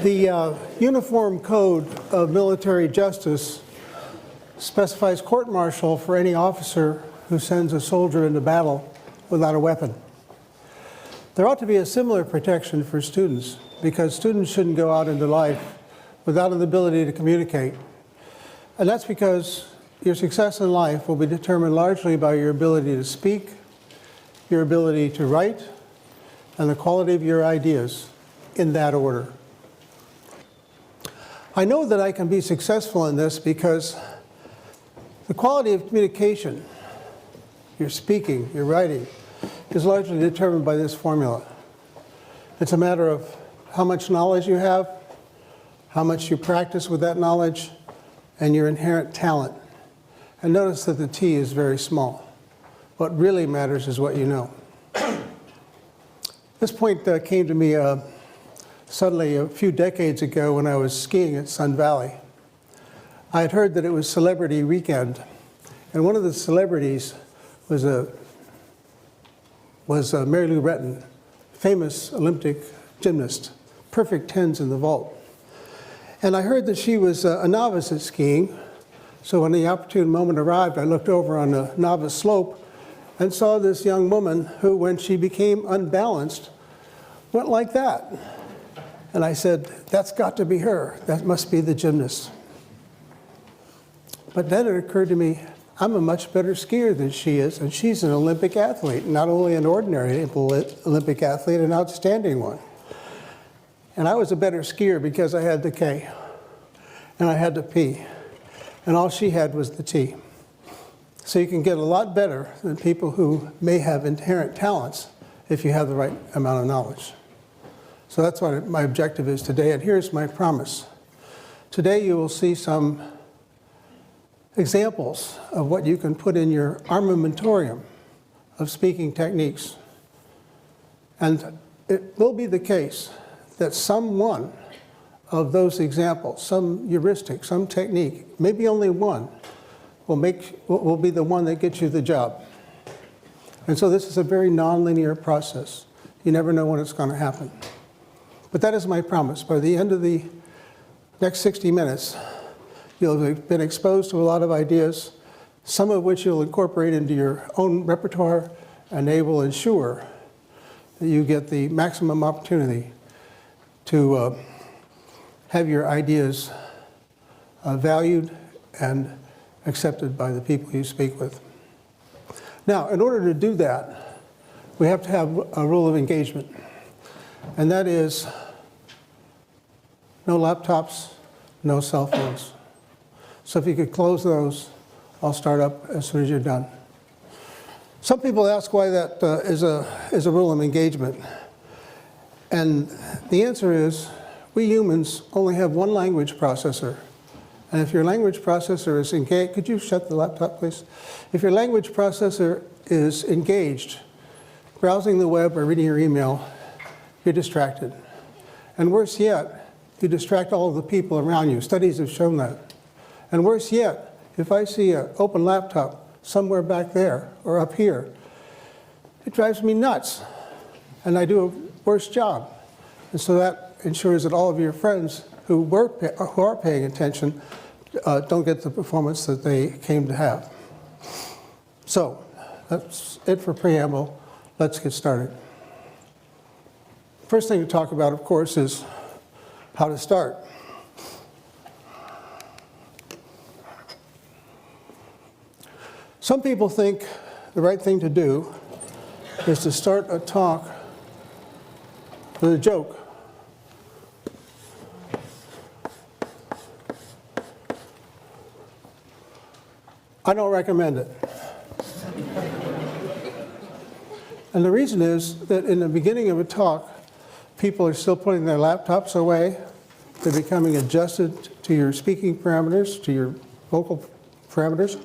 The Uniform Code of Military Justice specifies court-martial for any officer who sends a soldier into battle without a weapon. There ought to be a similar protection for students, because students shouldn't go out into life without an ability to communicate. And that's because your success in life will be determined largely by your ability to speak, your ability to write, and the quality of your ideas in that order. I know that I can be successful in this because the quality of communication, your speaking, your writing, is largely determined by this formula. It's a matter of how much knowledge you have, how much you practice with that knowledge, and your inherent talent. And notice that the T is very small. What really matters is what you know. This point came to me suddenly a few decades ago when I was skiing at Sun Valley. I had heard that it was Celebrity Weekend, and one of the celebrities was Mary Lou Retton, famous Olympic gymnast, perfect tens in the vault. And I heard that she was a novice at skiing, so when the opportune moment arrived, I looked over on the novice slope and saw this young woman who, when she became unbalanced, went like that. And I said, that's got to be her. That must be the gymnast. But then it occurred to me, I'm a much better skier than she is, and she's an Olympic athlete, not only an ordinary Olympic athlete, an outstanding one. And I was a better skier because I had the K, and I had the P, and all she had was the T. So you can get a lot better than people who may have inherent talents if you have the right amount of knowledge. So that's what my objective is today, and here's my promise. Today you will see some examples of what you can put in your armamentarium of speaking techniques. And it will be the case that some one of those examples, some heuristic, some technique, maybe only one, will be the one that gets you the job. And so this is a very nonlinear process. You never know when it's going to happen. But that is my promise. By the end of the next 60 minutes, you'll have been exposed to a lot of ideas, some of which you'll incorporate into your own repertoire, and they will ensure that you get the maximum opportunity to have your ideas valued and accepted by the people you speak with. Now, in order to do that, we have to have a rule of engagement, and that is no laptops, no cell phones. So if you could close those, I'll start up as soon as you're done. Some people ask why that is a rule of engagement. And the answer is, we humans only have one language processor. And if your language processor is engaged, could you shut the laptop, please? If your language processor is engaged, browsing the web or reading your email, you're distracted. And worse yet, you distract all of the people around you. Studies have shown that. And worse yet, if I see an open laptop somewhere back there or up here, it drives me nuts. And I do a worse job. And so that ensures that all of your friends who are paying attention don't get the performance that they came to have. So that's it for preamble. Let's get started. First thing to talk about, of course, is how to start. Some people think the right thing to do is to start a talk with a joke. I don't recommend it. And the reason is that in the beginning of a talk, people are still putting their laptops away. They're becoming adjusted to your speaking parameters, to your vocal parameters.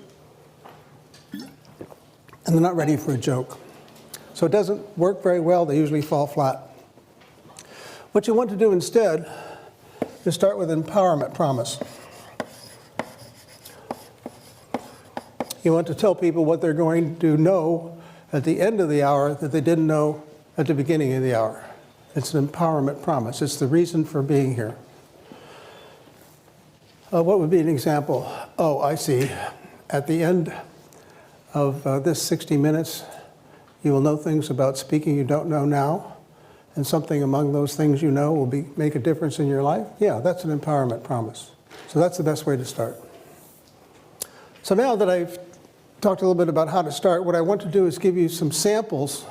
And they're not ready for a joke. So it doesn't work very well. They usually fall flat. What you want to do instead is start with an empowerment promise. You want to tell people what they're going to know at the end of the hour that they didn't know at the beginning of the hour. It's an empowerment promise. It's the reason for being here. What would be an example? Oh, I see. At the end of this 60 minutes, you will know things about speaking you don't know now, and something among those things you know will make a difference in your life. Yeah, that's an empowerment promise. So that's the best way to start. So now that I've talked a little bit about how to start, what I want to do is give you some samples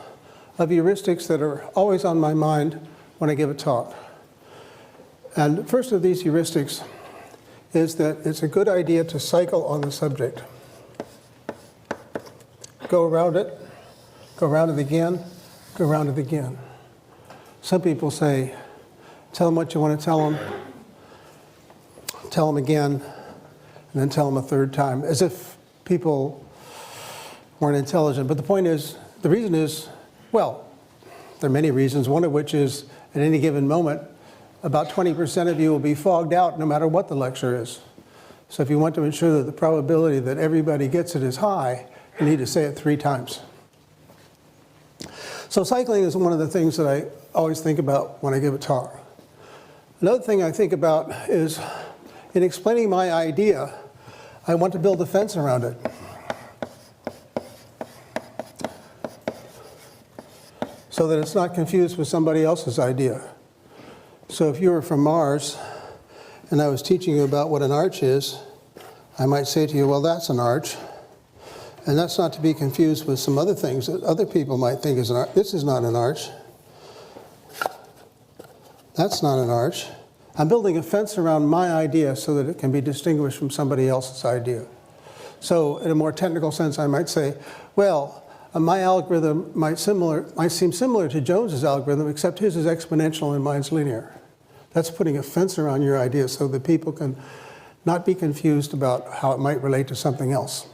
of heuristics that are always on my mind when I give a talk. And the first of these heuristics is that it's a good idea to cycle on the subject. Go around it, go around it again, go around it again. Some people say, tell them what you want to tell them again, and then tell them a third time, as if people weren't intelligent. But the point is, the reason is, well, there are many reasons, one of which is at any given moment, about 20% of you will be fogged out no matter what the lecture is. So if you want to ensure that the probability that everybody gets it is high, you need to say it 3 times. So cycling is one of the things that I always think about when I give a talk. Another thing I think about is, in explaining my idea, I want to build a fence around it. So that it's not confused with somebody else's idea. So if you were from Mars, and I was teaching you about what an arch is, I might say to you, well, that's an arch. And that's not to be confused with some other things that other people might think is an arch. This is not an arch. That's not an arch. I'm building a fence around my idea so that it can be distinguished from somebody else's idea. So in a more technical sense, I might say, well, my algorithm might seem similar to Jones's algorithm, except his is exponential and mine's linear. That's putting a fence around your idea so that people can not be confused about how it might relate to something else.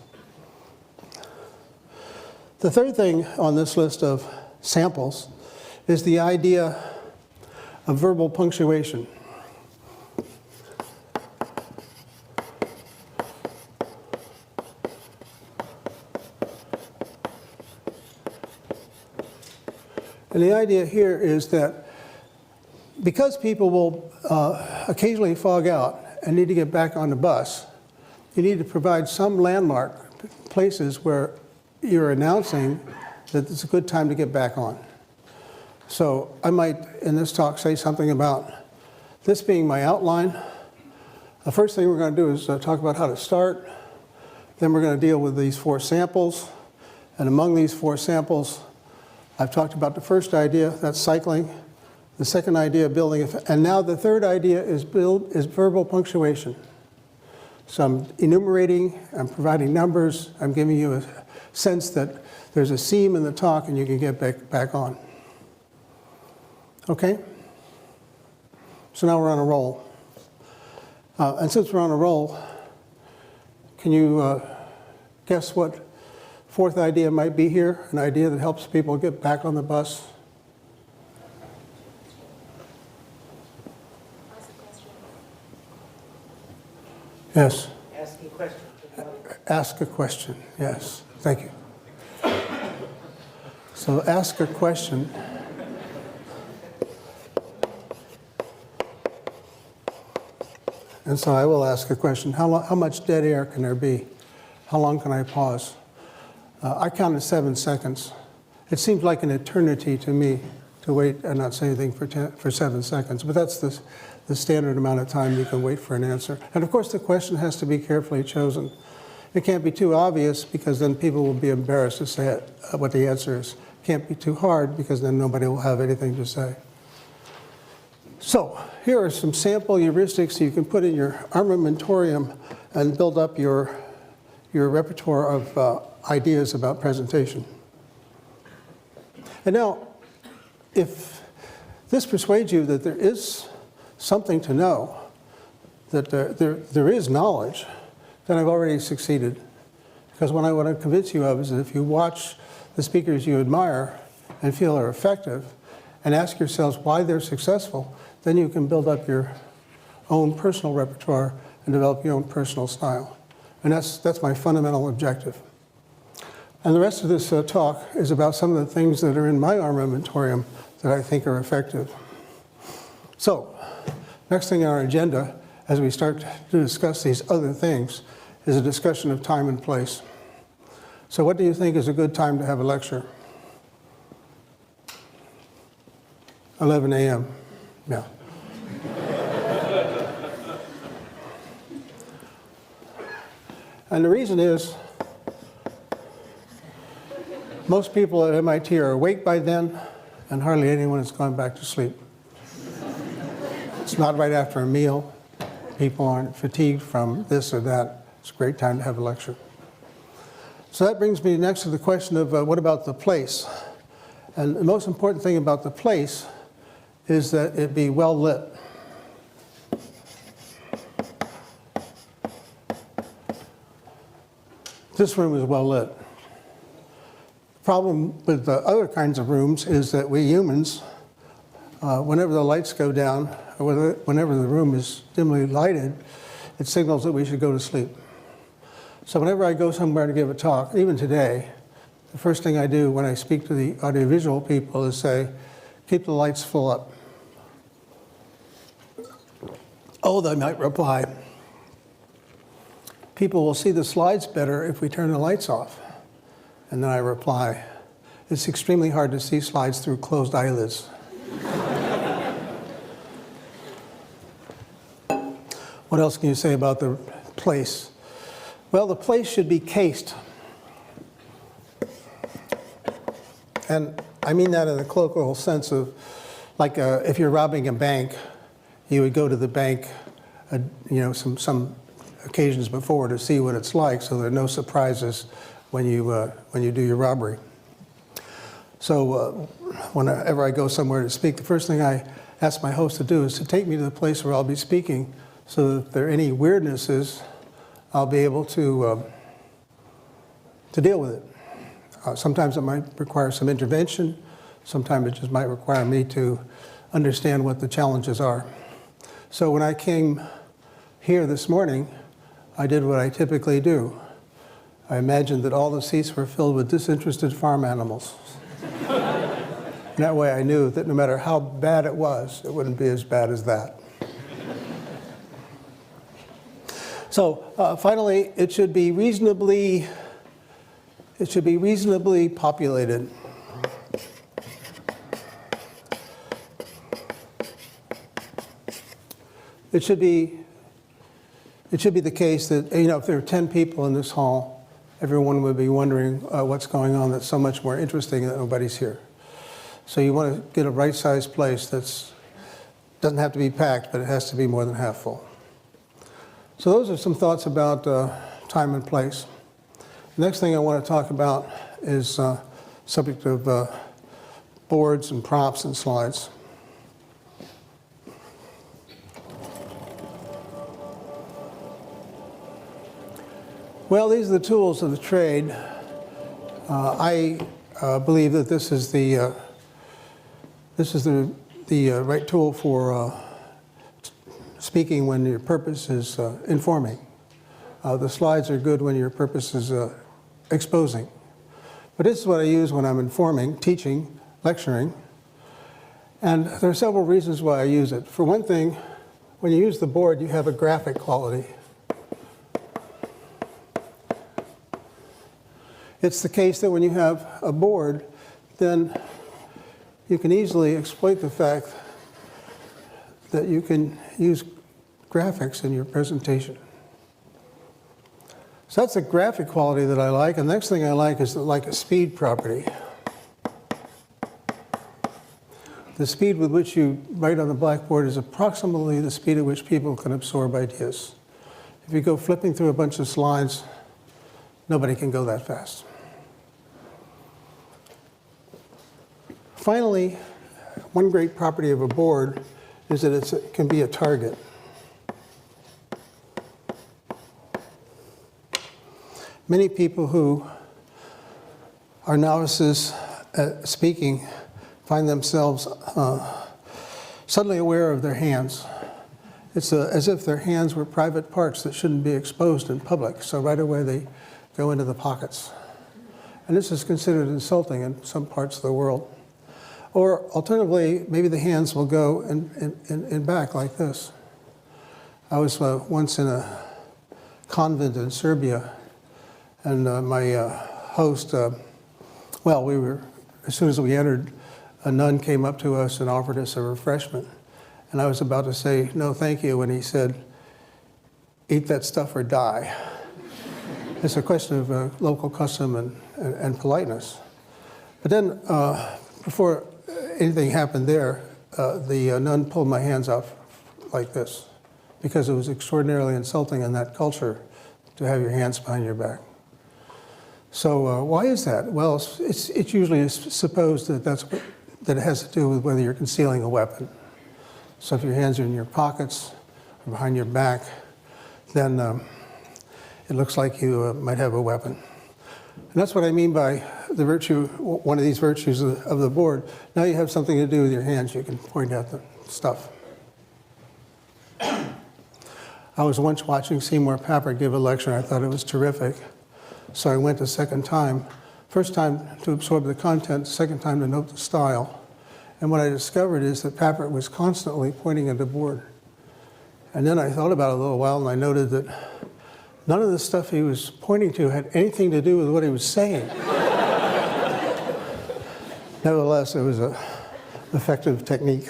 The third thing on this list of samples is the idea of verbal punctuation. And the idea here is that because people will occasionally fog out and need to get back on the bus, you need to provide some landmark places where you're announcing that it's a good time to get back on. So I might, in this talk, say something about this being my outline. The first thing we're going to do is talk about how to start. Then we're going to deal with these 4 samples. And among these 4 samples, I've talked about the first idea, that's cycling. The second idea, building. And now the third idea is verbal punctuation. So I'm enumerating, I'm providing numbers, I'm giving you a sense that there's a seam in the talk and you can get back on. Okay? So now we're on a roll. And since we're on a roll, can you guess what 4th idea might be here? An idea that helps people get back on the bus? Yes. Ask a question. Ask a question, yes. Thank you. So ask a question. And so I will ask a question. How much dead air can there be? How long can I pause? I counted 7 seconds. It seems like an eternity to me to wait and not say anything for 7 seconds. But that's the standard amount of time you can wait for an answer. And of course, the question has to be carefully chosen. It can't be too obvious because then people will be embarrassed to say what the answer is. It can't be too hard because then nobody will have anything to say. So here are some sample heuristics you can put in your armamentarium and build up your repertoire of ideas about presentation. And now, if this persuades you that there is something to know, that there is knowledge, then I've already succeeded. Because what I want to convince you of is that if you watch the speakers you admire and feel are effective, and ask yourselves why they're successful, then you can build up your own personal repertoire and develop your own personal style. And that's my fundamental objective. And the rest of this talk is about some of the things that are in my armamentarium that I think are effective. So, next thing on our agenda, as we start to discuss these other things, is a discussion of time and place. So what do you think is a good time to have a lecture? 11 a.m. Yeah. And the reason is, most people at MIT are awake by then, and hardly anyone has gone back to sleep. It's not right after a meal. People aren't fatigued from this or that. It's a great time to have a lecture. So that brings me next to the question of what about the place? And the most important thing about the place is that it be well lit. This room is well lit. The problem with the other kinds of rooms is that we humans, whenever the lights go down, or whenever the room is dimly lighted, it signals that we should go to sleep. So whenever I go somewhere to give a talk, even today, the first thing I do when I speak to the audiovisual people is say, keep the lights full up. Oh, they might reply, people will see the slides better if we turn the lights off. And then I reply, it's extremely hard to see slides through closed eyelids. What else can you say about the place? Well, the place should be cased. And I mean that in the colloquial sense of, like if you're robbing a bank, you would go to the bank, some occasions before to see what it's like, so there are no surprises when you do your robbery. So whenever I go somewhere to speak, the first thing I ask my host to do is to take me to the place where I'll be speaking, so that if there are any weirdnesses, I'll be able to deal with it. Sometimes it might require some intervention. Sometimes it just might require me to understand what the challenges are. So when I came here this morning, I did what I typically do. I imagined that all the seats were filled with disinterested farm animals. That way I knew that no matter how bad it was, it wouldn't be as bad as that. So finally, it should be reasonably populated. It should be the case that, if there are 10 people in this hall, everyone would be wondering what's going on that's so much more interesting that nobody's here. So you want to get a right-sized place doesn't have to be packed, but it has to be more than half full. So those are some thoughts about time and place. The next thing I want to talk about is subject of boards and props and slides. Well, these are the tools of the trade. I believe that this is the right tool for speaking when your purpose is informing. The slides are good when your purpose is exposing. But this is what I use when I'm informing, teaching, lecturing. And there are several reasons why I use it. For one thing, when you use the board, you have a graphic quality. It's the case that when you have a board, then you can easily exploit the fact that you can use graphics in your presentation. So that's a graphic quality that I like. And the next thing I like is a speed property. The speed with which you write on the blackboard is approximately the speed at which people can absorb ideas. If you go flipping through a bunch of slides, nobody can go that fast. Finally, one great property of a board is that it can be a target. Many people who are novices at speaking find themselves suddenly aware of their hands. It's as if their hands were private parts that shouldn't be exposed in public, so right away they go into the pockets. And this is considered insulting in some parts of the world. Or alternatively, maybe the hands will go in back like this. I was once in a convent in Serbia, and my host, well, we were, as soon as we entered, a nun came up to us and offered us a refreshment. And I was about to say, no, thank you, when he said, eat that stuff or die. It's a question of local custom and politeness. But then, before anything happened there, the nun pulled my hands out like this, because it was extraordinarily insulting in that culture to have your hands behind your back. So why is that? Well, it's usually supposed that that it has to do with whether you're concealing a weapon. So if your hands are in your pockets or behind your back, then it looks like you might have a weapon. And that's what I mean by the virtue, one of these virtues of the board. Now you have something to do with your hands. You can point out the stuff. I was once watching Seymour Papert give a lecture, and I thought it was terrific. So I went a second time. First time to absorb the content, second time to note the style. And what I discovered is that Papert was constantly pointing at the board. And then I thought about it a little while, and I noted that none of the stuff he was pointing to had anything to do with what he was saying. Nevertheless, it was an effective technique.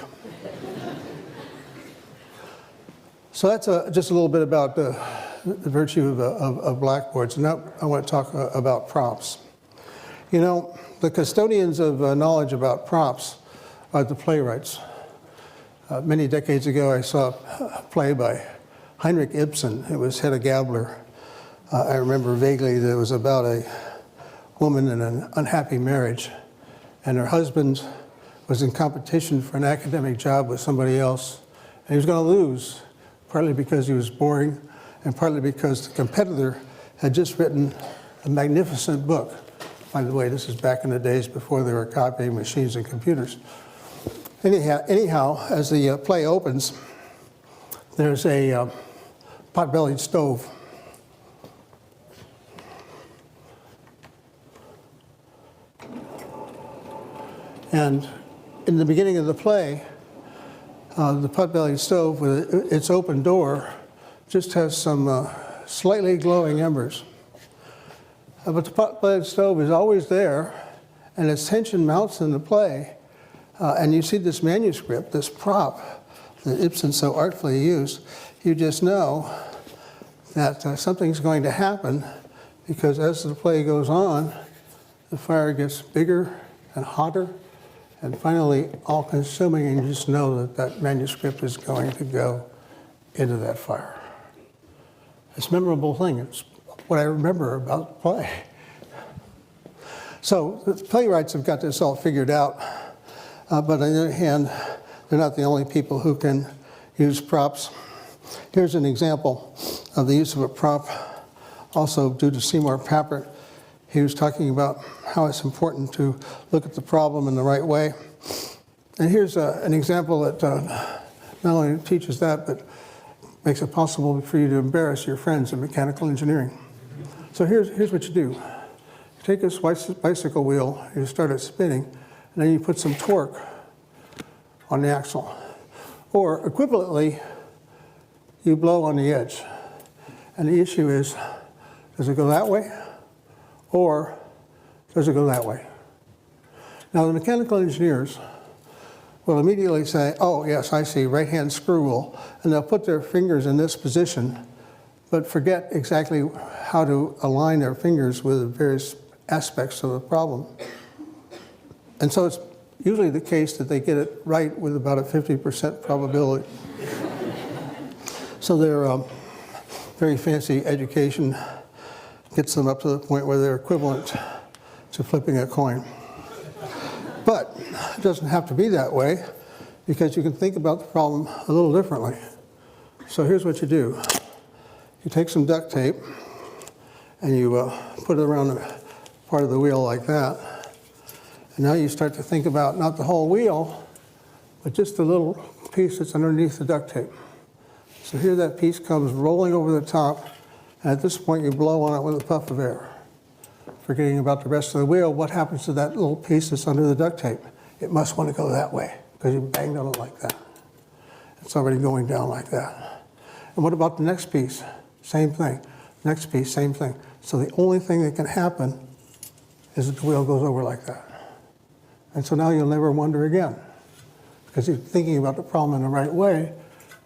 So that's just a little bit about the virtue of blackboards. And now I want to talk about props. You know, the custodians of knowledge about props are the playwrights. Many decades ago, I saw a play by Heinrich Ibsen. It was Hedda Gabler. I remember vaguely that it was about a woman in an unhappy marriage, and her husband was in competition for an academic job with somebody else, and he was going to lose, partly because he was boring, and partly because the competitor had just written a magnificent book. By the way, this is back in the days before there were copying machines and computers. Anyhow, as the play opens, there's a pot-bellied stove. And in the beginning of the play, the pot-bellied stove with its open door just has some slightly glowing embers. But the pot-bellied stove is always there, and its tension mounts in the play. And you see this manuscript, this prop that Ibsen so artfully used, you just know that something's going to happen, because as the play goes on, the fire gets bigger and hotter and finally all-consuming, and you just know that that manuscript is going to go into that fire. It's a memorable thing. It's what I remember about the play. So the playwrights have got this all figured out. But on the other hand, they're not the only people who can use props. Here's an example of the use of a prop, also due to Seymour Papert. He was talking about how it's important to look at the problem in the right way. And here's an example that not only teaches that, but makes it possible for you to embarrass your friends in mechanical engineering. So here's what you do. You take this bicycle wheel, you start it spinning, and then you put some torque on the axle. Or equivalently, you blow on the edge. And the issue is, does it go that way? Or does it go that way? Now, the mechanical engineers will immediately say, oh, yes, I see, right-hand screw rule. And they'll put their fingers in this position, but forget exactly how to align their fingers with the various aspects of the problem. And so it's usually the case that they get it right with about a 50% probability. So their very fancy education gets them up to the point where they're equivalent to flipping a coin. But it doesn't have to be that way, because you can think about the problem a little differently. So here's what you do. You take some duct tape and you put it around the part of the wheel like that. And now you start to think about not the whole wheel, but just the little piece that's underneath the duct tape. So here that piece comes rolling over the top, and at this point you blow on it with a puff of air. Forgetting about the rest of the wheel, what happens to that little piece that's under the duct tape? it must want to go that way because you banged on it like that. It's already going down like that. And what about the next piece? Same thing. Next piece, same thing. So the only thing that can happen is that the wheel goes over like that. And so now you'll never wonder again because you're thinking about the problem in the right way,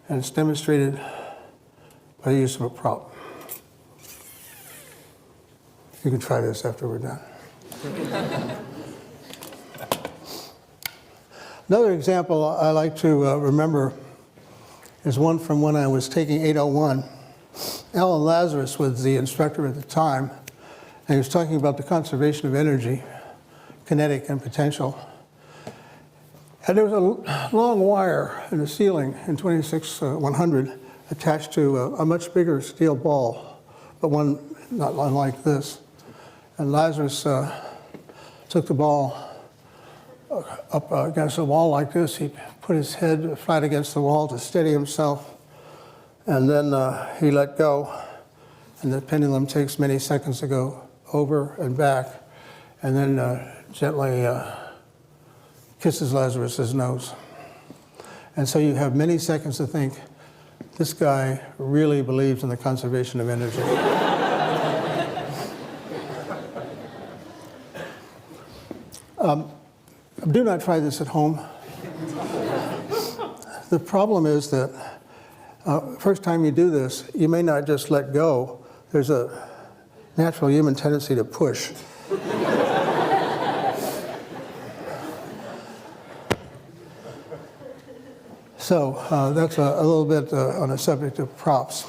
and it's demonstrated by the use of a prop. You can try this after we're done. Another example I like to remember is one from when I was taking 801. Alan Lazarus was the instructor at the time, and he was talking about the conservation of energy, kinetic and potential. And there was a long wire in the ceiling in 26100 attached to a much bigger steel ball, but one not unlike this. And Lazarus took the ball up against the wall like this. He put his head flat against the wall to steady himself, and then he let go. And the pendulum takes many seconds to go over and back, and then gently kisses Lazarus's nose. And so you have many seconds to think, this guy really believes in the conservation of energy. Do not try this at home. The problem is that first time you do this, you may not just let go. There's a natural human tendency to push. So that's a little bit on the subject of props.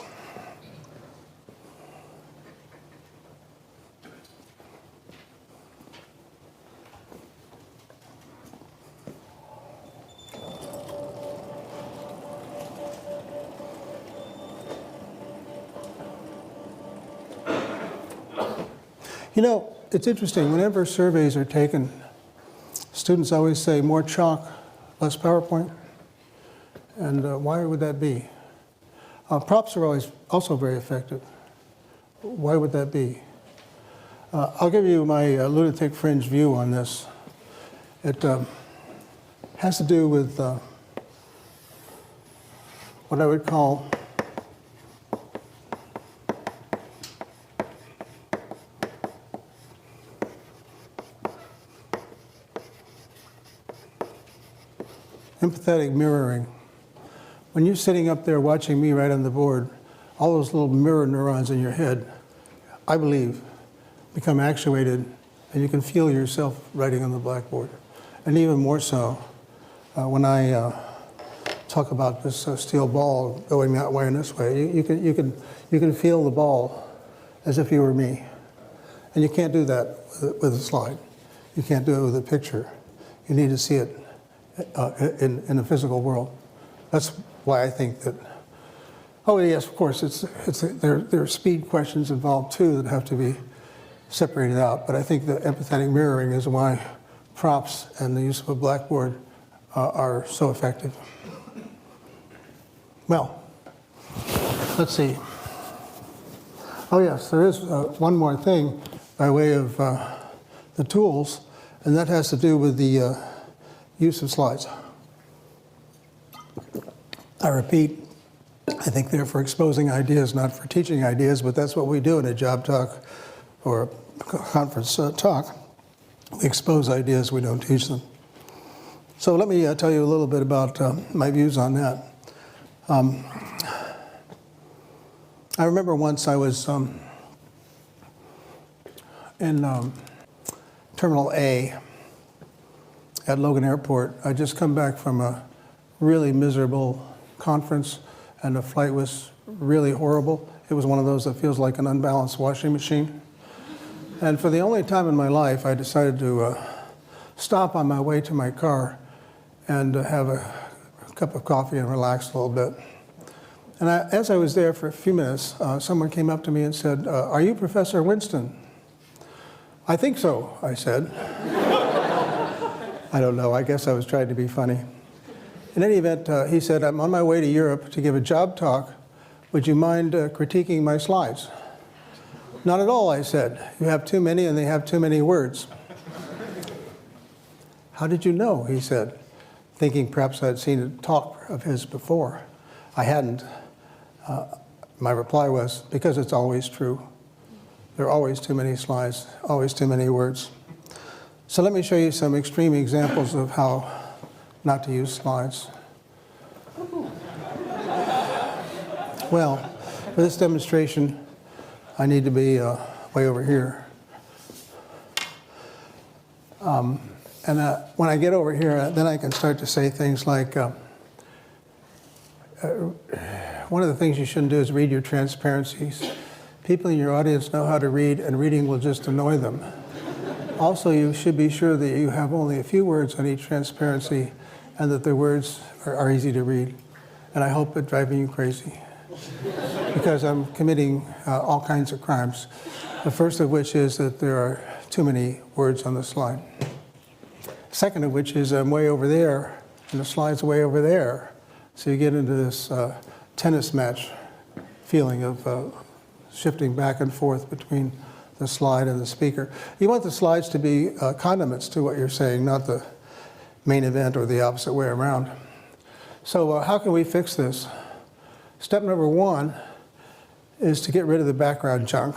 You know, it's interesting, whenever surveys are taken, students always say more chalk, less PowerPoint. And why would that be? Props are always also very effective. Why would that be? I'll give you my lunatic fringe view on this. It has to do with what I would call empathetic mirroring. When you're sitting up there watching me write on the board, all those little mirror neurons in your head, I believe, become actuated, and you can feel yourself writing on the blackboard. And even more so, when I talk about this steel ball going that way and this way, you can feel the ball as if you were me. And you can't do that with a slide. You can't do it with a picture. You need to see it in the physical world. That's why I think that, oh yes, of course, there are speed questions involved too that have to be separated out, but I think the empathetic mirroring is why props and the use of a blackboard are so effective. Well, let's see. Oh yes, there is one more thing by way of the tools, and that has to do with the use of slides. I repeat, I think they're for exposing ideas, not for teaching ideas, but that's what we do in a job talk or a conference talk. We expose ideas, we don't teach them. So let me tell you a little bit about my views on that. I remember once I was in Terminal A at Logan Airport. I'd just come back from a really miserable conference, and the flight was really horrible. It was one of those that feels like an unbalanced washing machine. And for the only time in my life, I decided to stop on my way to my car and have a cup of coffee and relax a little bit. And as I was there for a few minutes, someone came up to me and said, "Are you Professor Winston?" "I think so," I said. I don't know, I guess I was trying to be funny. In any event, he said, "I'm on my way to Europe to give a job talk. Would you mind critiquing my slides?" "Not at all," I said. "You have too many and they have too many words." "How did you know?" he said, thinking perhaps I'd seen a talk of his before. I hadn't. My reply was, "Because it's always true. There are always too many slides, always too many words." So let me show you some extreme examples of how not to use slides. Well, for this demonstration, I need to be way over here. When I get over here, then I can start to say things like, one of the things you shouldn't do is read your transparencies. People in your audience know how to read, and reading will just annoy them. Also, you should be sure that you have only a few words on each transparency and that the words are easy to read. And I hope it's driving you crazy because I'm committing all kinds of crimes. The first of which is that there are too many words on the slide. Second of which is I'm way over there and the slide's way over there. So you get into this tennis match feeling of shifting back and forth between the slide and the speaker. You want the slides to be condiments to what you're saying, not the main event or the opposite way around. So how can we fix this? Step number one is to get rid of the background junk.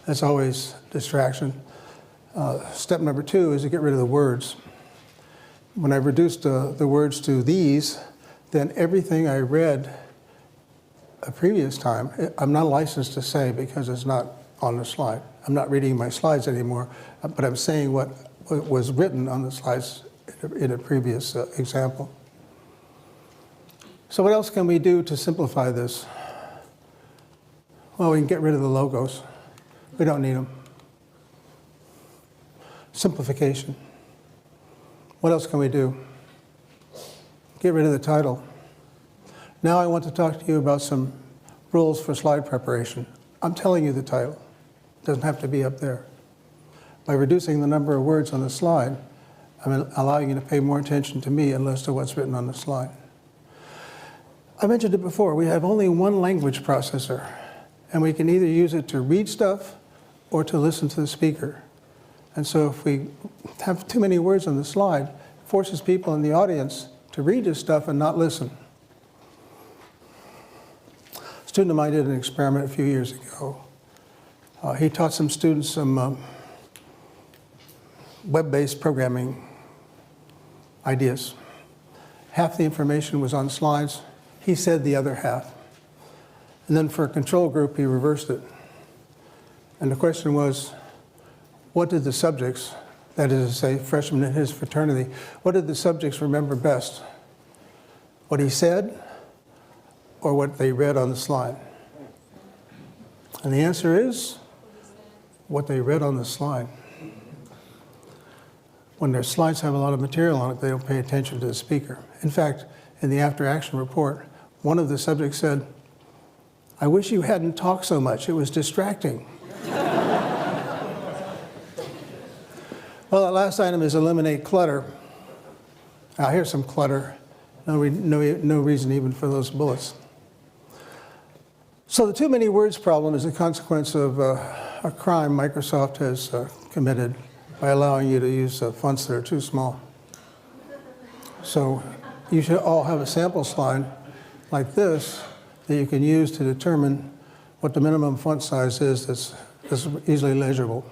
That's always distraction. Step number two is to get rid of the words. When I've reduced the words to these, then everything I read a previous time, I'm not licensed to say because it's not on the slide. I'm not reading my slides anymore, but I'm saying what was written on the slides in a previous example. So what else can we do to simplify this? Well, we can get rid of the logos. We don't need them. Simplification. What else can we do? Get rid of the title. Now I want to talk to you about some rules for slide preparation. I'm telling you the title. It doesn't have to be up there. By reducing the number of words on the slide, I'm allowing you to pay more attention to me and less to what's written on the slide. I mentioned it before, we have only one language processor, and we can either use it to read stuff or to listen to the speaker. And so if we have too many words on the slide, it forces people in the audience to read this stuff and not listen. A student of mine did an experiment a few years ago. He taught some students some web-based programming ideas. Half the information was on slides. He said the other half. And then for a control group, he reversed it. And the question was, what did the subjects, that is to say, freshmen in his fraternity, what did the subjects remember best? What he said or what they read on the slide? And the answer is what they read on the slide. When their slides have a lot of material on it, they don't pay attention to the speaker. In fact, in the after-action report, one of the subjects said, "I wish you hadn't talked so much. It was distracting." Well, that last item is eliminate clutter. Now, here's some clutter. No reason even for those bullets. So the too many words problem is a consequence of a crime Microsoft has committed by allowing you to use fonts that are too small. So you should all have a sample slide like this that you can use to determine what the minimum font size is that's easily legible.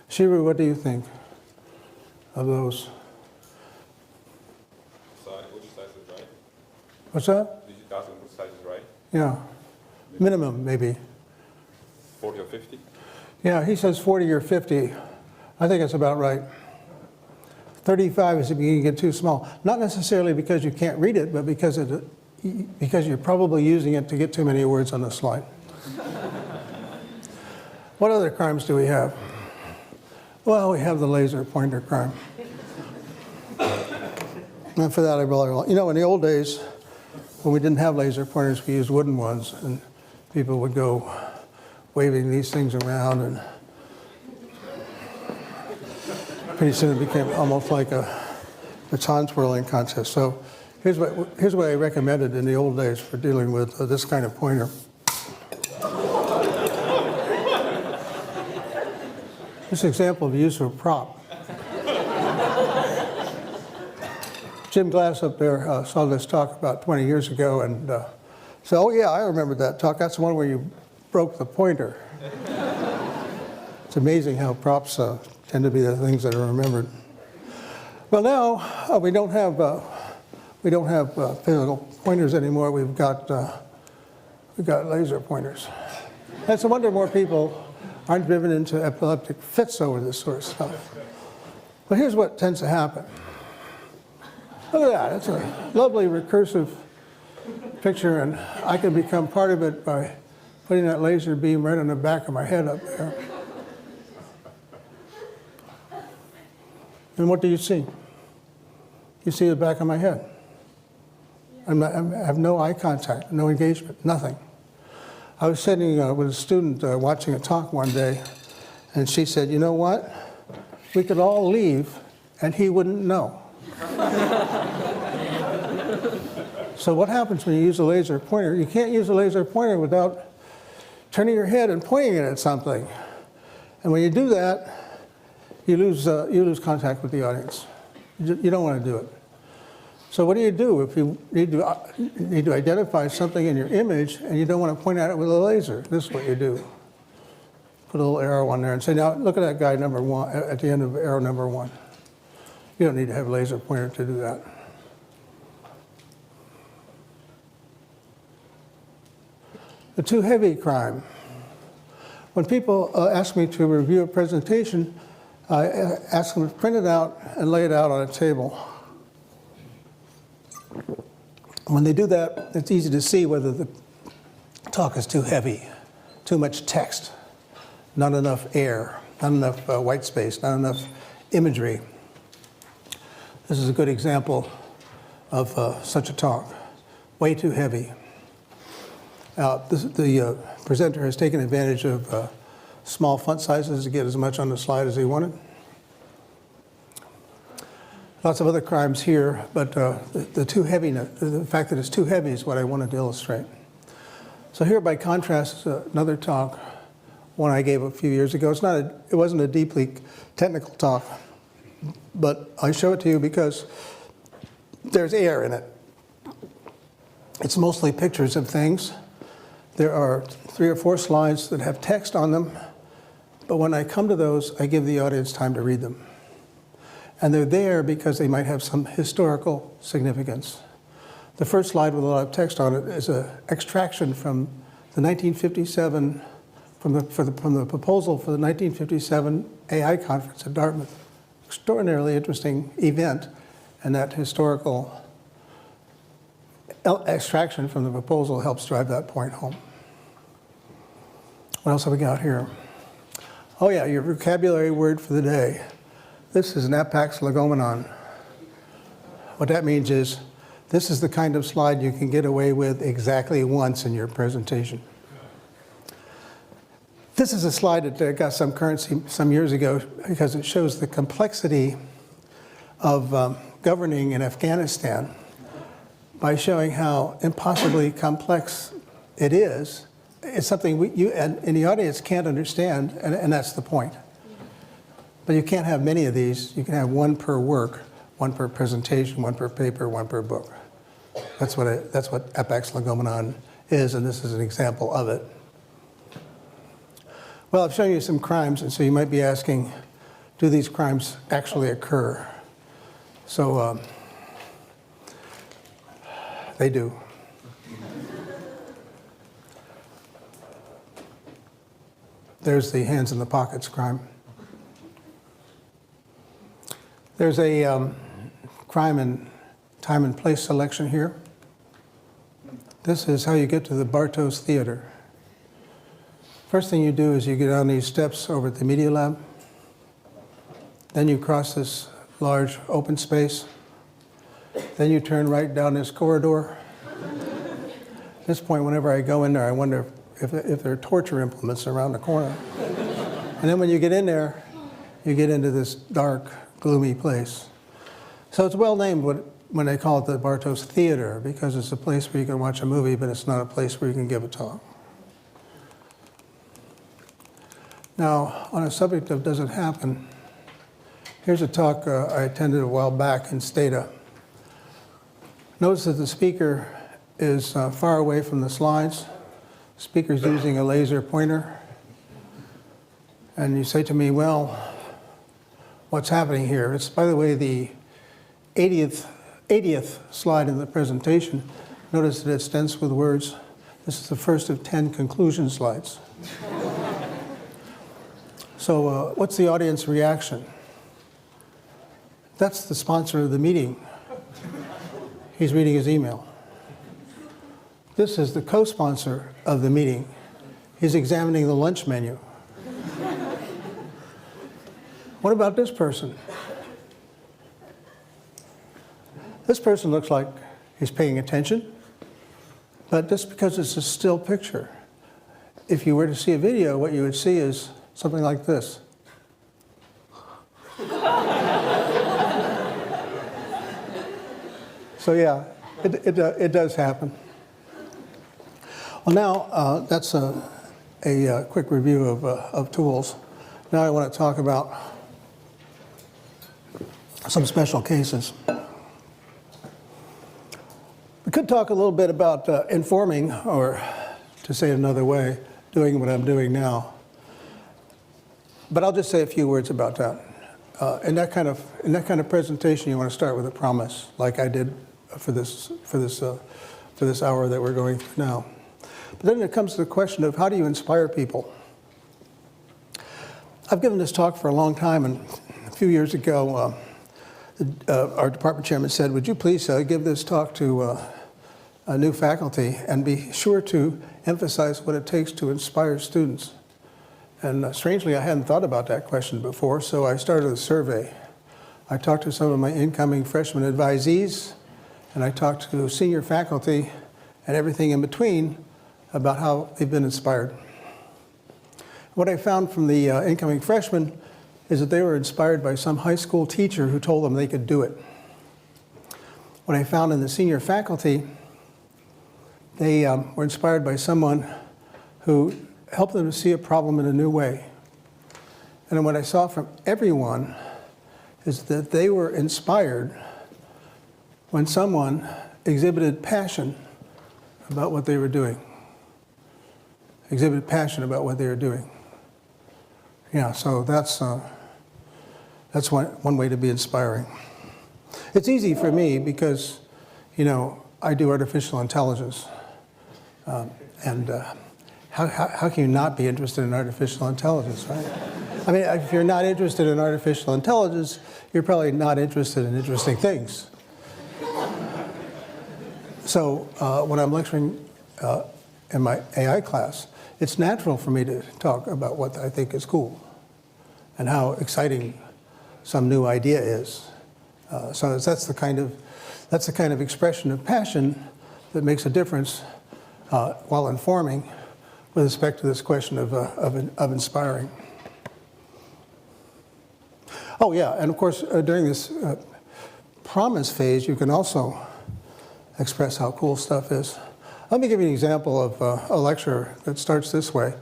Shiru, what do you think of those? Which size is right? What's that? Did you ask them which size is right? Yeah, minimum maybe. 40 or 50? Yeah, he says 40 or 50. I think it's about right. 35 is beginning to get too small. Not necessarily because you can't read it, but because you're probably using it to get too many words on the slide. What other crimes do we have? Well, we have the laser pointer crime. And for that, I really, you know, in the old days, when we didn't have laser pointers, we used wooden ones, and people would go waving these things around, and pretty soon it became almost like a baton twirling contest. So here's what I recommended in the old days for dealing with this kind of pointer. This example of use of a prop. Jim Glass up there saw this talk about 20 years ago and said, oh yeah, I remember that talk. That's the one where you broke the pointer. It's amazing how props tend to be the things that are remembered. Well, now we don't have physical pointers anymore. We've got laser pointers. It's a wonder more people aren't driven into epileptic fits over this sort of stuff. But here's what tends to happen. Look at that. It's a lovely recursive picture, and I can become part of it by putting that laser beam right on the back of my head up there. And what do you see? You see the back of my head. I have no eye contact, no engagement, nothing. I was sitting with a student watching a talk one day, and she said, you know what? We could all leave, and he wouldn't know. So what happens when you use a laser pointer? You can't use a laser pointer without turning your head and pointing it at something. And when you do that, you lose contact with the audience. You don't want to do it. So what do you do if you need to identify something in your image and you don't want to point at it with a laser? This is what you do. Put a little arrow on there and say, now look at that guy number 1 at the end of arrow number 1. You don't need to have a laser pointer to do that. The too heavy crime. When people ask me to review a presentation, I ask them to print it out and lay it out on a table. When they do that, it's easy to see whether the talk is too heavy, too much text, not enough air, not enough white space, not enough imagery. This is a good example of such a talk. Way too heavy. The presenter has taken advantage of small font sizes to get as much on the slide as he wanted. Lots of other crimes here, but the fact that it's too heavy is what I wanted to illustrate. So here, by contrast, is another talk, one I gave a few years ago. It wasn't a deeply technical talk, but I show it to you because there's air in it. It's mostly pictures of things. There are 3 or 4 slides that have text on them, but when I come to those, I give the audience time to read them. And they're there because they might have some historical significance. The first slide with a lot of text on it is an extraction from the 1957, from the proposal for the 1957 AI conference at Dartmouth. Extraordinarily interesting event, and that historical extraction from the proposal helps drive that point home. What else have we got here? Oh yeah, your vocabulary word for the day. This is an apax legomenon. What that means is, this is the kind of slide you can get away with exactly once in your presentation. This is a slide that got some currency some years ago because it shows the complexity of governing in Afghanistan by showing how impossibly complex it is. It's something you and the audience can't understand, and that's the point. But you can't have many of these. You can have 1 per work, 1 per presentation, 1 per paper, 1 per book. That's what apax legomenon is, and this is an example of it. Well, I've shown you some crimes, and so you might be asking, do these crimes actually occur? So they do. There's the hands in the pockets crime. There's a crime in time and place selection here. This is how you get to the Bartos Theater. First thing you do is you get on these steps over at the Media Lab. Then you cross this large open space. Then you turn right down this corridor. At this point, whenever I go in there, I wonder if there are torture implements around the corner. And then when you get in there, you get into this dark, gloomy place. So it's well named when they call it the Bartos Theater, because it's a place where you can watch a movie, but it's not a place where you can give a talk. Now, on a subject of does it happen, here's a talk I attended a while back in Stata. Notice that the speaker is far away from the slides. The speaker's using a laser pointer. And you say to me, well, what's happening here? It's, by the way, the 80th slide in the presentation. Notice that it's dense with words. This is the first of 10 conclusion slides. So what's the audience reaction? That's the sponsor of the meeting. He's reading his email. This is the co-sponsor of the meeting. He's examining the lunch menu. What about this person? This person looks like he's paying attention, but just because it's a still picture. If you were to see a video, what you would see is something like this. So yeah, it does happen. Well, now that's a quick review of tools. Now I want to talk about some special cases. We could talk a little bit about informing, or to say it another way, doing what I'm doing now. But I'll just say a few words about that. In that kind of presentation, you want to start with a promise, like I did for this hour that we're going through now. But then it comes to the question of how do you inspire people? I've given this talk for a long time, and a few years ago, our department chairman said, would you please give this talk to a new faculty and be sure to emphasize what it takes to inspire students. And strangely, I hadn't thought about that question before, so I started a survey. I talked to some of my incoming freshman advisees, and I talked to senior faculty and everything in between about how they've been inspired. What I found from the incoming freshmen is that they were inspired by some high school teacher who told them they could do it. What I found in the senior faculty, they were inspired by someone who helped them to see a problem in a new way. And then what I saw from everyone is that they were inspired when someone exhibited passion about what they were doing. Exhibited passion about what they were doing. Yeah, so that's one way to be inspiring. It's easy for me because, you know, I do artificial intelligence. How can you not be interested in artificial intelligence, right? I mean, if you're not interested in artificial intelligence, you're probably not interested in interesting things. So when I'm lecturing in my AI class, it's natural for me to talk about what I think is cool and how exciting some new idea is. So that's the kind of expression of passion that makes a difference while informing with respect to this question of inspiring. Oh yeah, and of course during this promise phase, you can also express how cool stuff is. Let me give you an example of a lecture that starts this way.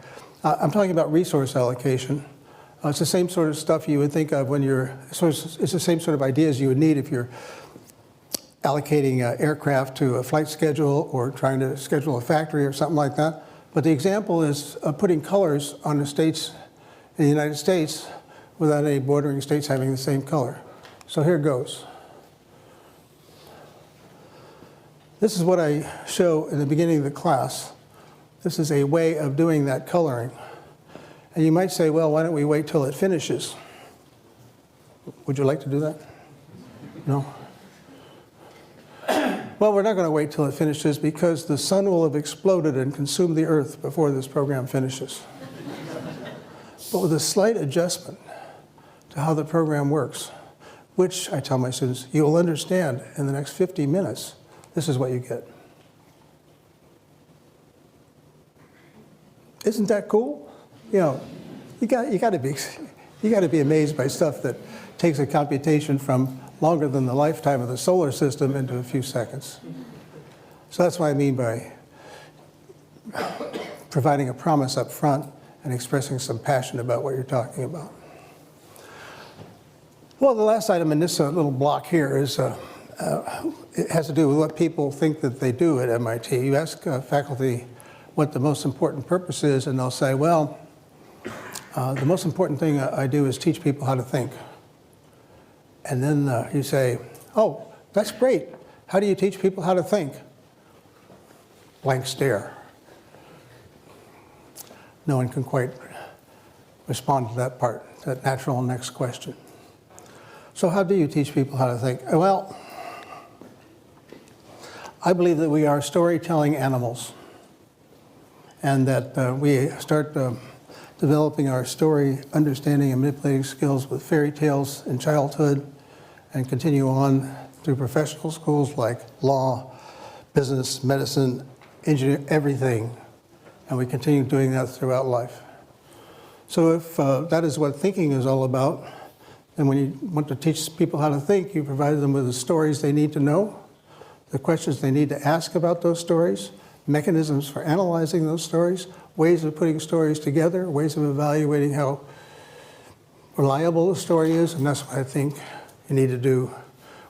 I'm talking about resource allocation. It's the same sort of stuff you would think of when it's the same sort of ideas you would need if you're allocating aircraft to a flight schedule or trying to schedule a factory or something like that. But the example is putting colors on the states in the United States without any bordering states having the same color. So here goes. This is what I show in the beginning of the class. This is a way of doing that coloring. And you might say, well, why don't we wait till it finishes? Would you like to do that? No? Well, we're not going to wait till it finishes because the sun will have exploded and consumed the earth before this program finishes. But with a slight adjustment to how the program works, which I tell my students, you will understand in the next 50 minutes, this is what you get. Isn't that cool? You know, you got to be amazed by stuff that takes a computation from longer than the lifetime of the solar system into a few seconds. So that's what I mean by providing a promise up front and expressing some passion about what you're talking about. Well, the last item in this little block here is it has to do with what people think that they do at MIT. You ask faculty what the most important purpose is, and they'll say, well, the most important thing I do is teach people how to think. And then you say, oh, that's great. How do you teach people how to think? Blank stare. No one can quite respond to that part, that natural next question. So how do you teach people how to think? Well, I believe that we are storytelling animals, and that we start developing our story understanding and manipulating skills with fairy tales in childhood and continue on through professional schools like law, business, medicine, engineering, everything. And we continue doing that throughout life. So if that is what thinking is all about, then when you want to teach people how to think, you provide them with the stories they need to know, the questions they need to ask about those stories, mechanisms for analyzing those stories, ways of putting stories together, ways of evaluating how reliable the story is, and that's what I think you need to do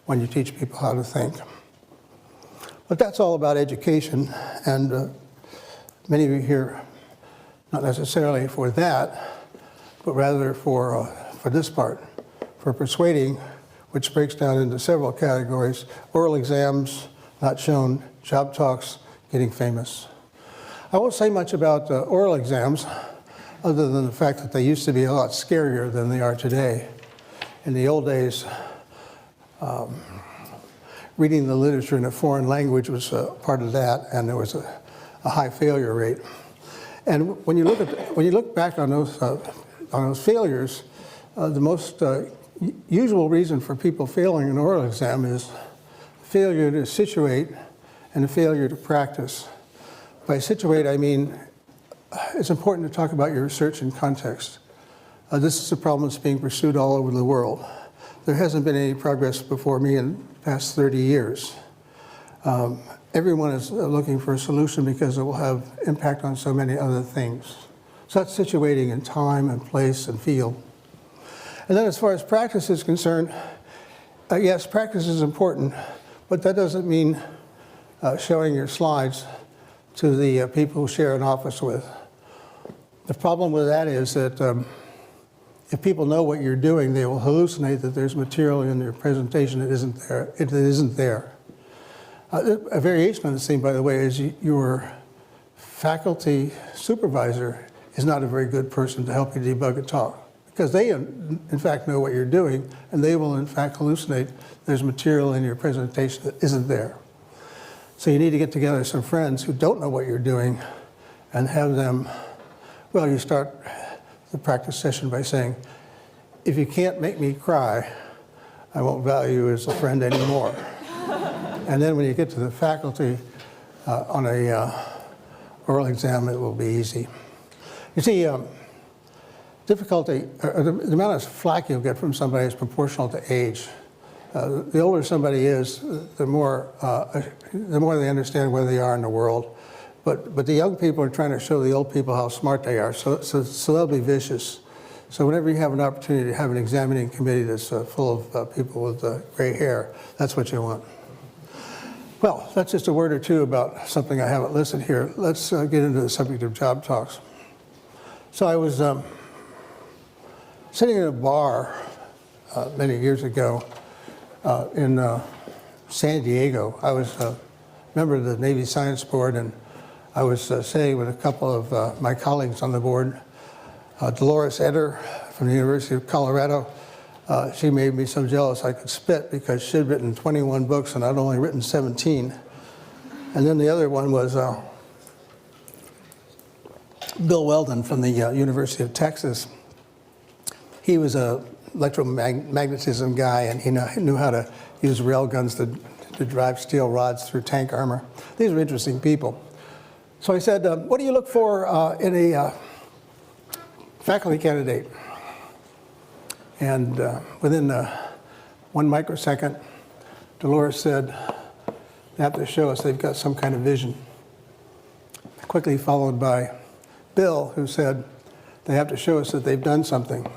when you teach people how to think. But that's all about education, and many of you here, not necessarily for that, but rather for this part, for persuading, which breaks down into several categories: oral exams, not shown, job talks, getting famous. I won't say much about oral exams, other than the fact that they used to be a lot scarier than they are today. In the old days, reading the literature in a foreign language was part of that, and there was a high failure rate. And when you look back on those failures, the most usual reason for people failing an oral exam is failure to situate and a failure to practice. By situate, I mean it's important to talk about your research in context. This is a problem that's being pursued all over the world. There hasn't been any progress before me in the past 30 years. Everyone is looking for a solution because it will have impact on so many other things. So that's situating in time and place and field. And then as far as practice is concerned, yes, practice is important, but that doesn't mean showing your slides to the people who share an office with. The problem with that is that if people know what you're doing, they will hallucinate that there's material in your presentation that isn't there. It isn't there. A variation on the theme, by the way, is your faculty supervisor is not a very good person to help you debug a talk, because they, in fact, know what you're doing, and they will, in fact, hallucinate there's material in your presentation that isn't there. So you need to get together some friends who don't know what you're doing and have them, well, you start the practice session by saying, if you can't make me cry, I won't value you as a friend anymore. And then when you get to the faculty on a oral exam, it will be easy. You see, difficulty, the amount of flack you'll get from somebody is proportional to age. The older somebody is, the more they understand where they are in the world. But the young people are trying to show the old people how smart they are, so they'll be vicious. So whenever you have an opportunity to have an examining committee that's full of people with gray hair, that's what you want. Well, that's just a word or two about something I haven't listed here. Let's get into the subject of job talks. So I was sitting in a bar many years ago in San Diego. I was a member of the Navy Science Board, and I was sitting with a couple of my colleagues on the board. Dolores Eder from the University of Colorado. She made me so jealous I could spit because she'd written 21 books and I'd only written 17. And then the other one was Bill Weldon from the University of Texas. He was a electromagnetism guy, and he knew how to use rail guns to drive steel rods through tank armor. These were interesting people. So I said, what do you look for in a faculty candidate? And within 1 microsecond, Dolores said, they have to show us they've got some kind of vision. Quickly followed by Bill, who said, they have to show us that they've done something.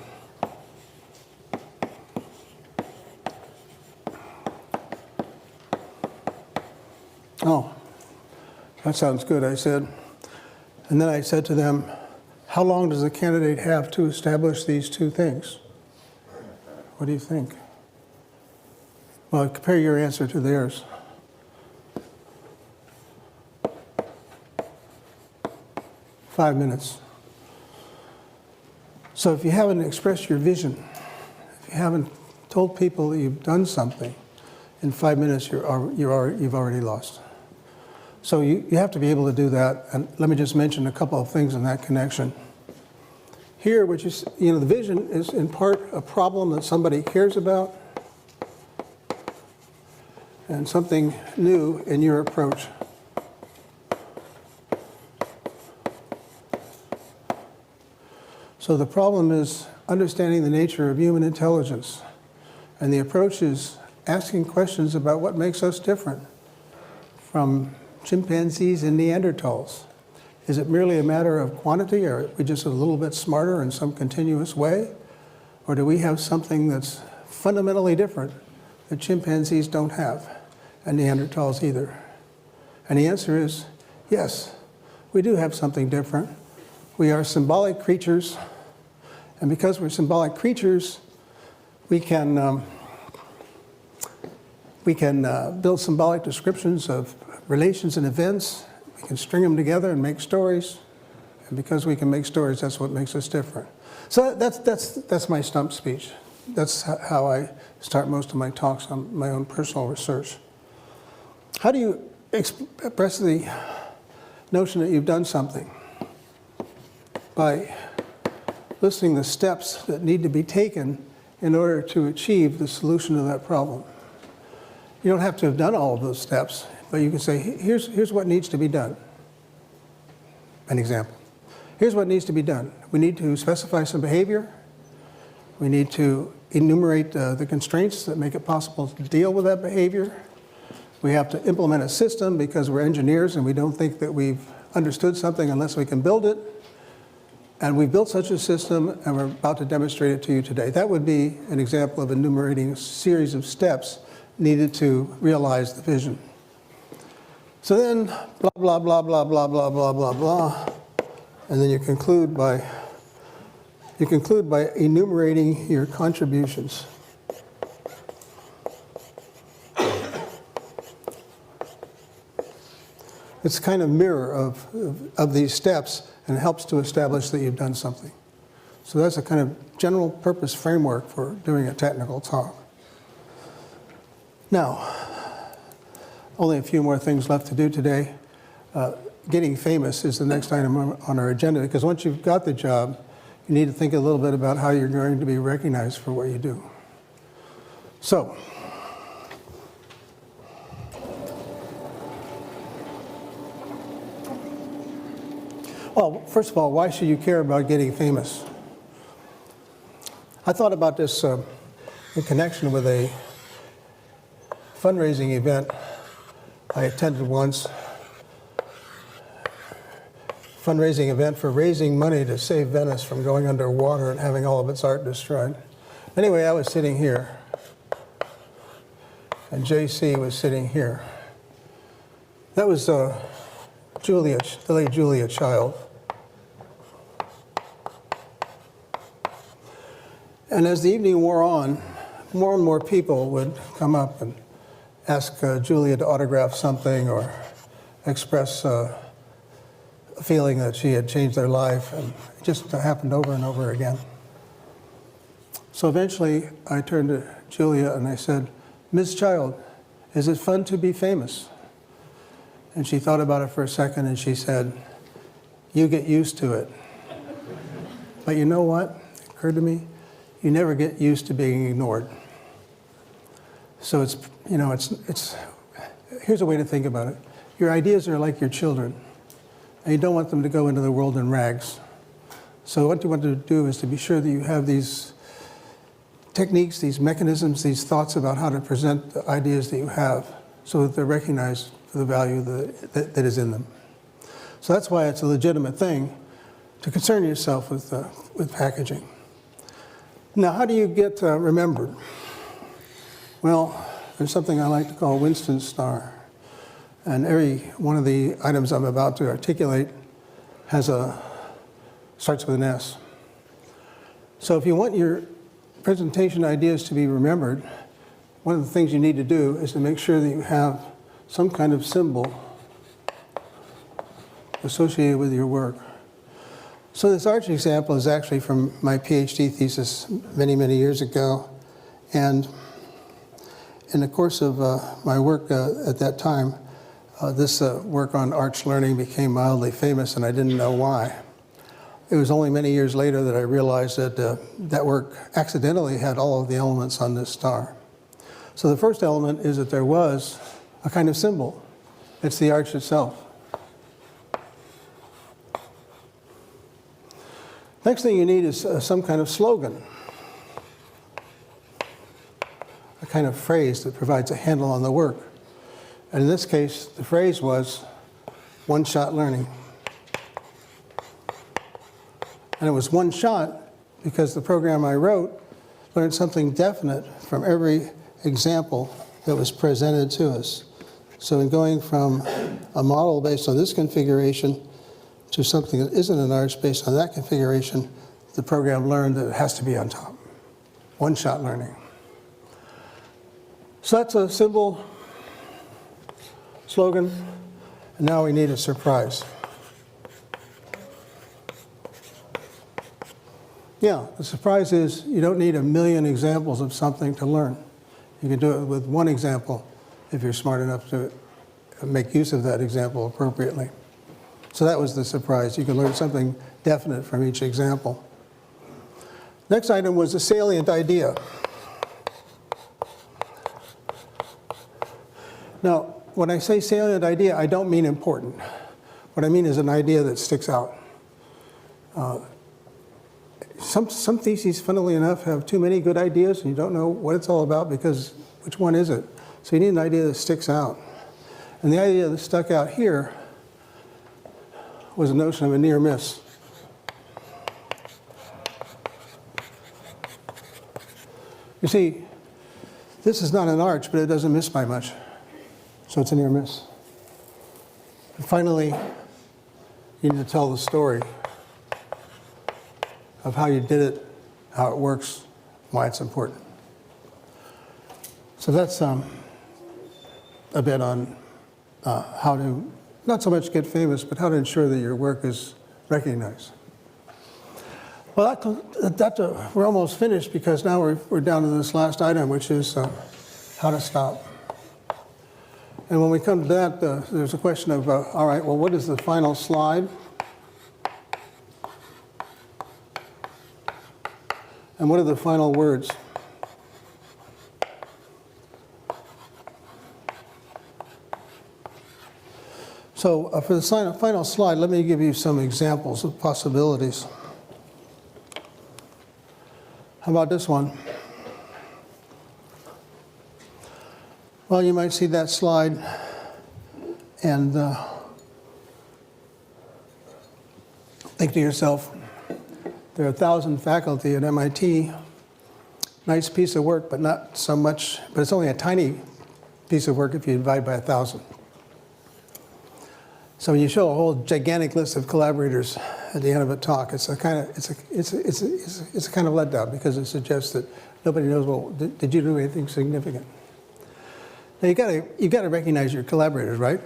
That sounds good, I said. And then I said to them, how long does the candidate have to establish these two things? What do you think? Well, compare your answer to theirs. Five minutes. So if you haven't expressed your vision, if you haven't told people that you've done something, in 5 minutes you've already lost. So you have to be able to do that. And let me just mention a couple of things in that connection. Here, which is, the vision is in part a problem that somebody cares about and something new in your approach. So the problem is understanding the nature of human intelligence. And the approach is asking questions about what makes us different from chimpanzees and Neanderthals. Is it merely a matter of quantity, or are we just a little bit smarter in some continuous way? Or do we have something that's fundamentally different that chimpanzees don't have, and Neanderthals either? And the answer is yes, we do have something different. We are symbolic creatures, and because we're symbolic creatures, we can build symbolic descriptions of relations and events. We can string them together and make stories. And because we can make stories, that's what makes us different. So that's my stump speech. That's how I start most of my talks on my own personal research. How do you express the notion that you've done something? By listing the steps that need to be taken in order to achieve the solution to that problem. You don't have to have done all of those steps, but you can say, here's what needs to be done. An example. Here's what needs to be done. We need to specify some behavior. We need to enumerate the constraints that make it possible to deal with that behavior. We have to implement a system because we're engineers and we don't think that we've understood something unless we can build it. And we've built such a system and we're about to demonstrate it to you today. That would be an example of enumerating a series of steps needed to realize the vision. So then, blah, blah, blah, blah, blah, blah, blah, blah, blah. And then you conclude by enumerating your contributions. It's kind of mirror of these steps and helps to establish that you've done something. So that's a kind of general purpose framework for doing a technical talk. Now, only a few more things left to do today. Getting famous is the next item on our agenda, because once you've got the job, you need to think a little bit about how you're going to be recognized for what you do. So, well, first of all, why should you care about getting famous? I thought about this in connection with a fundraising event I attended once. Fundraising event for raising money to save Venice from going underwater and having all of its art destroyed. Anyway, I was sitting here, and JC was sitting here. That was Julia, the late Julia Child. And as the evening wore on, more and more people would come up and ask Julia to autograph something or express a feeling that she had changed their life, and it just happened over and over again. So eventually I turned to Julia and I said, "Ms. Child, is it fun to be famous?" And she thought about it for a second and she said, "You get used to it." But you know what? It occurred to me, you never get used to being ignored. So here's a way to think about it. Your ideas are like your children, and you don't want them to go into the world in rags. So what you want to do is to be sure that you have these techniques, these mechanisms, these thoughts about how to present the ideas that you have so that they're recognized for the value that is in them. So that's why it's a legitimate thing to concern yourself with packaging. Now, how do you get remembered? Well, there's something I like to call Winston Star. And every one of the items I'm about to articulate starts with an S. So if you want your presentation ideas to be remembered, one of the things you need to do is to make sure that you have some kind of symbol associated with your work. So this arch example is actually from my PhD thesis many, many years ago. And in the course of my work at that time, this work on arch learning became mildly famous, and I didn't know why. It was only many years later that I realized that that work accidentally had all of the elements on this star. So the first element is that there was a kind of symbol. It's the arch itself. Next thing you need is some kind of slogan, a kind of phrase that provides a handle on the work. And in this case, the phrase was one-shot learning. And it was one shot because the program I wrote learned something definite from every example that was presented to us. So in going from a model based on this configuration to something that isn't an arch based on that configuration, the program learned that it has to be on top. One-shot learning. So that's a symbol, slogan, and now we need a surprise. Yeah, the surprise is you don't need a million examples of something to learn. You can do it with one example if you're smart enough to make use of that example appropriately. So that was the surprise. You can learn something definite from each example. Next item was a salient idea. Now, when I say salient idea, I don't mean important. What I mean is an idea that sticks out. Some theses, funnily enough, have too many good ideas, and you don't know what it's all about because which one is it? So you need an idea that sticks out. And the idea that stuck out here was the notion of a near miss. You see, this is not an arch, but it doesn't miss by much. So it's a near miss. And finally, you need to tell the story of how you did it, how it works, why it's important. So that's a bit on how to, not so much get famous, but how to ensure that your work is recognized. Well, we're almost finished because now we're down to this last item, which is how to stop. And when we come to that, there's a question of, all right, well, what is the final slide? And what are the final words? So for the final slide, let me give you some examples of possibilities. How about this one? Well, you might see that slide and think to yourself, there are 1,000 faculty at MIT. Nice piece of work, but not so much. But it's only a tiny piece of work if you divide by 1,000. So when you show a whole gigantic list of collaborators at the end of a talk, it's a kind of letdown because it suggests that nobody knows. Well, did you do anything significant? Now you got to recognize your collaborators, right?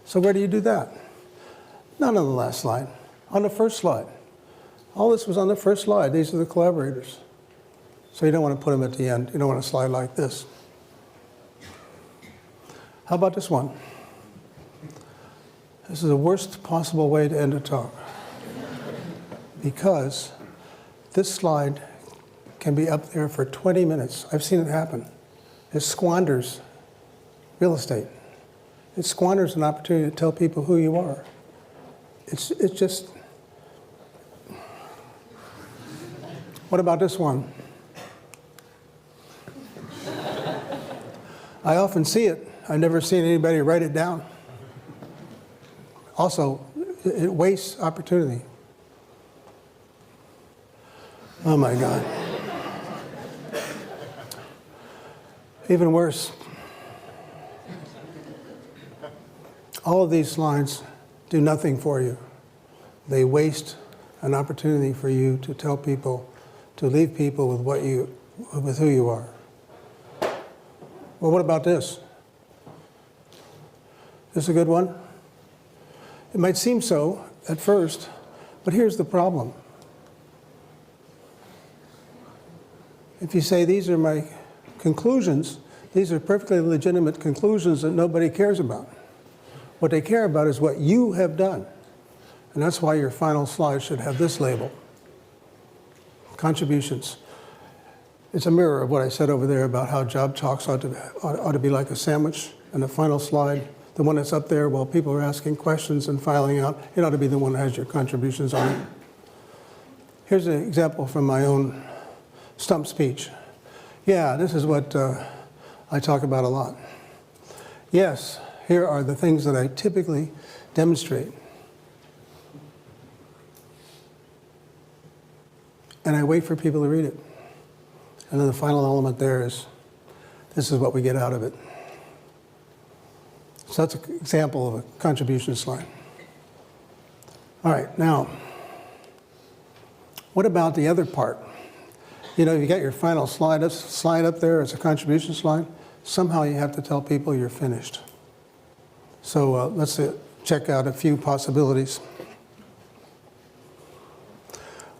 So where do you do that? Not on the last slide. On the first slide. All this was on the first slide. These are the collaborators. So you don't want to put them at the end. You don't want to slide like this. How about this one? This is the worst possible way to end a talk. Because this slide can be up there for 20 minutes. I've seen it happen. It squanders real estate. It squanders an opportunity to tell people who you are. It's just... What about this one? I often see it. I've never seen anybody write it down. Also, it wastes opportunity. Oh my God. Even worse. All of these slides do nothing for you. They waste an opportunity for you to tell people, to leave people with who you are. Well, what about this? This a good one? It might seem so at first, but here's the problem. If you say, these are my conclusions, these are perfectly legitimate conclusions that nobody cares about. What they care about is what you have done. And that's why your final slide should have this label, contributions. It's a mirror of what I said over there about how job talks ought to be like a sandwich. And the final slide, the one that's up there while people are asking questions and filing out, it ought to be the one that has your contributions on it. Here's an example from my own stump speech. Yeah, this is what I talk about a lot. Yes, here are the things that I typically demonstrate. And I wait for people to read it. And then the final element there is, this is what we get out of it. So that's an example of a contribution slide. All right, now, what about the other part? You know, you got your final slide up there as a contribution slide. Somehow you have to tell people you're finished. So let's check out a few possibilities.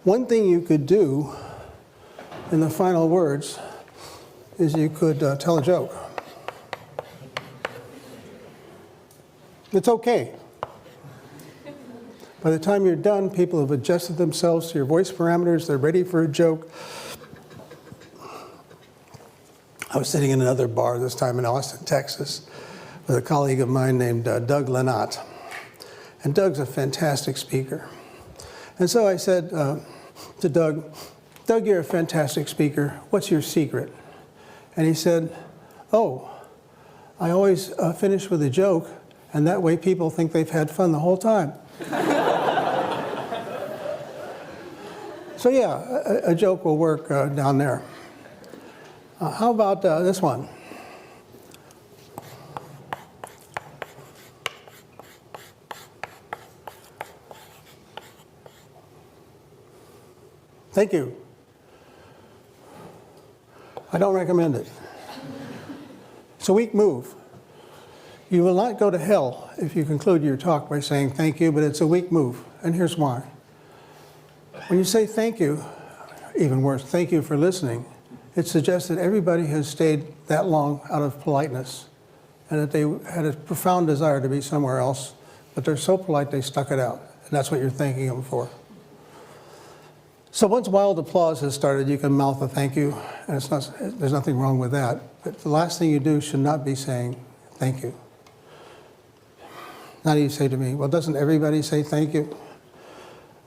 One thing you could do in the final words is you could tell a joke. It's okay. By the time you're done, people have adjusted themselves to your voice parameters. They're ready for a joke. I was sitting in another bar, this time in Austin, Texas, with a colleague of mine named Doug Lennott. And Doug's a fantastic speaker. And so I said to Doug, Doug, you're a fantastic speaker. What's your secret? And he said, oh, I always finish with a joke, and that way people think they've had fun the whole time. So yeah, a joke will work down there. How about this one? Thank you. I don't recommend it. It's a weak move. You will not go to hell if you conclude your talk by saying thank you, but it's a weak move, and here's why. When you say thank you, even worse, thank you for listening, it suggests that everybody has stayed that long out of politeness and that they had a profound desire to be somewhere else, but they're so polite they stuck it out, and that's what you're thanking them for. So once wild applause has started, you can mouth a thank you, and there's nothing wrong with that. But the last thing you do should not be saying thank you. Now you say to me, well, doesn't everybody say thank you?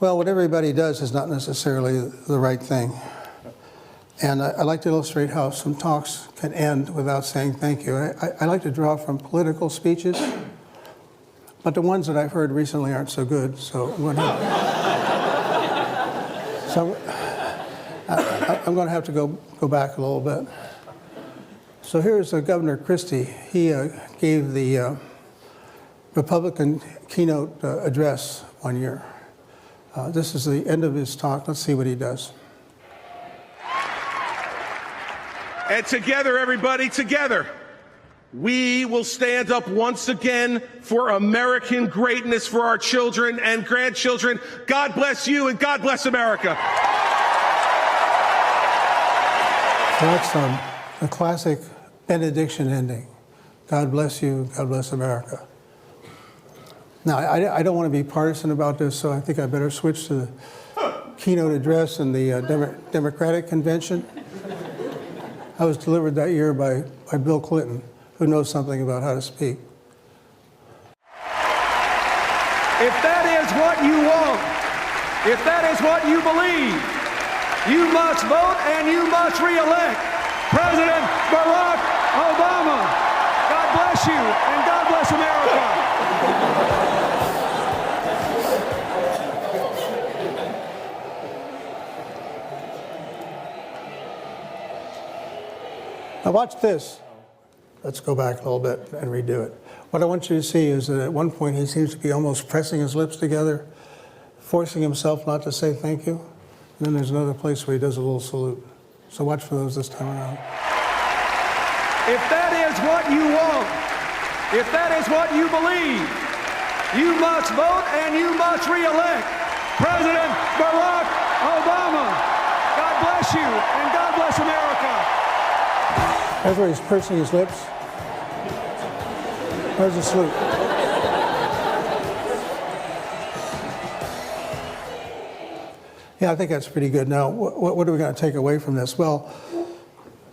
Well, what everybody does is not necessarily the right thing. And I like to illustrate how some talks can end without saying thank you. I like to draw from political speeches, but the ones that I've heard recently aren't so good, so I'm going to have to go back a little bit. So here's Governor Christie. He gave the Republican keynote address one year. This is the end of his talk. Let's see what he does. And together, everybody, together, we will stand up once again for American greatness for our children and grandchildren. God bless you and God bless America. So that's a classic benediction ending. God bless you, God bless America. Now, I don't want to be partisan about this, so I think I better switch to the keynote address in the Democratic Convention. I was delivered that year by Bill Clinton, who knows something about how to speak. If that is what you want, if that is what you believe, you must vote and you must re-elect President Barack Obama. God bless you and God bless America. Now watch this. Let's go back a little bit and redo it. What I want you to see is that at one point he seems to be almost pressing his lips together, forcing himself not to say thank you. And then there's another place where he does a little salute. So watch for those this time around. If that is what you want, if that is what you believe, you must vote and you must re-elect President Barack Obama. God bless you and God bless America. That's where he's pursing his lips. Where's the salute? Yeah, I think that's pretty good. Now, what are we going to take away from this? Well,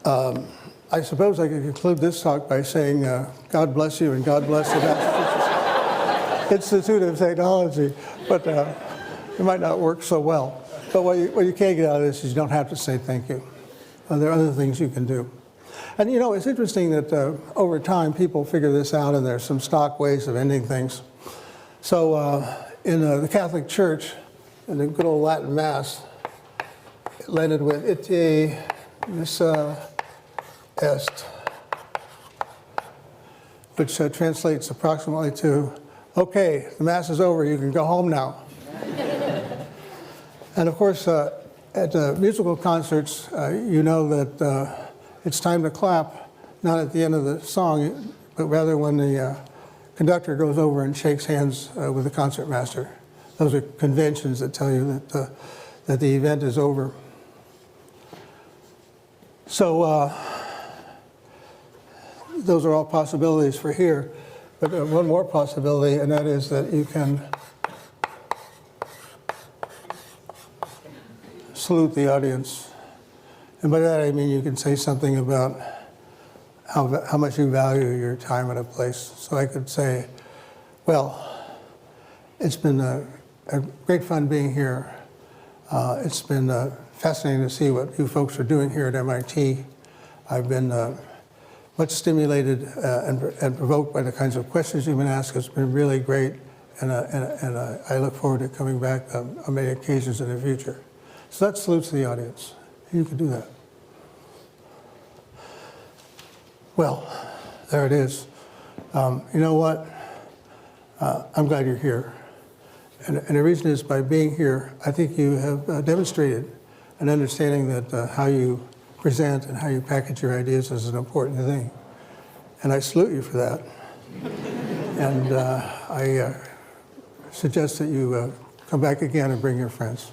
I suppose I could conclude this talk by saying, God bless you and God bless the Massachusetts Institute of Technology, but it might not work so well. But what you can get out of this is you don't have to say thank you. There are other things you can do. And you know, it's interesting that over time people figure this out and there's some stock ways of ending things. So in the Catholic Church, in the good old Latin Mass, it ended with ite missa est, which translates approximately to, okay, the Mass is over, you can go home now. And of course, at musical concerts, you know that it's time to clap, not at the end of the song, but rather when the conductor goes over and shakes hands with the concertmaster. Those are conventions that tell you that the event is over. So those are all possibilities for here. But one more possibility, and that is that you can salute the audience. And by that I mean you can say something about how much you value your time at a place. So I could say, well, it's been a great fun being here. It's been fascinating to see what you folks are doing here at MIT. I've been much stimulated and provoked by the kinds of questions you've been asked. It's been really great, and I look forward to coming back on many occasions in the future. So that salutes the audience. You can do that. Well, there it is. You know what? I'm glad you're here. And the reason is by being here, I think you have demonstrated an understanding that how you present and how you package your ideas is an important thing. And I salute you for that. And I suggest that you come back again and bring your friends.